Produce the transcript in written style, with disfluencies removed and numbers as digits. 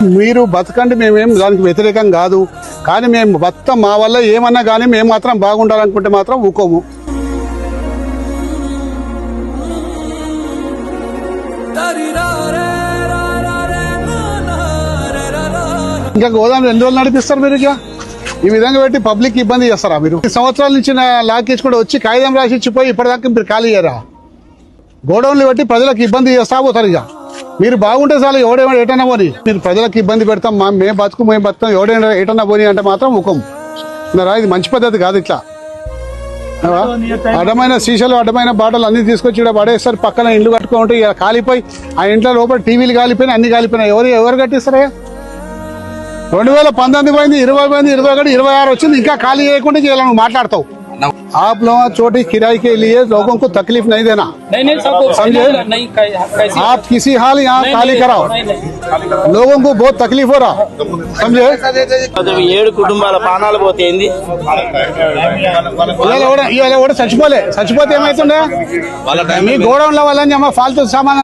మీరు బతకండి, మేమేం దానికి వ్యతిరేకం కాదు. కానీ మేము మొత్తం మా వల్ల ఏమన్నా కానీ మేము మాత్రం బాగుండాలనుకుంటే మాత్రం ఊకోము. ఇంకా గోదాం ఎన్ని రోజులు నడిపిస్తారు మీరు? ఇక ఈ విధంగా పెట్టి పబ్లిక్ ఇబ్బంది చేస్తారా మీరు? సంవత్సరాల నుంచి లాకేజ్ కూడా వచ్చి కాగితం రాసి ఇచ్చిపోయి ఇప్పటిదాకా మీరు ఖాళీ అయ్యారా? గోడౌన్లు పెట్టి ప్రజలకు ఇబ్బంది చేస్తా పోతారు. ఇక మీరు బాగుంటే చాలు, ఎవడేమో ఎటన్నా పోని. మీరు ప్రజలకు ఇబ్బంది పెడతాం, మేము బతుకుతాం, ఎవడైనా ఎటన్నా పోని అంటే మాత్రం ముఖం. ఇది మంచి పద్ధతి కాదు. ఇట్లా అడ్డమైన సీసాలు, అడ్డమైన బాటలు అన్ని తీసుకొచ్చి ఇక్కడ పడేస్తారు. పక్కన ఇల్లు కట్టుకుంటే ఇక కాలిపోయి ఆ ఇంట్లో లోపల టీవీలు కాలిపోయినా, అన్ని కాలిపోయినాయి. ఎవరు కట్టిస్తారా? 2019 పోయింది, 20 పోయింది, 21, 26 వచ్చింది. ఇంకా ఖాళీ చేయకుండా చేయాలని మాట్లాడతావు. आप लोग छोटी किराए के लिए लोगों को तकलीफ नहीं देना, समझे? आप किसी हाल यहाँ खाली कराओ, लोगों को बहुत तकलीफ हो रहा, समझे? 7 కుటుంబాల ప్రాణాలు పోతేంది. చచ్చిపోతే ఏమైతుండే? మీ గోడౌన్ల వల్ల ఫాల్తూ సామాన్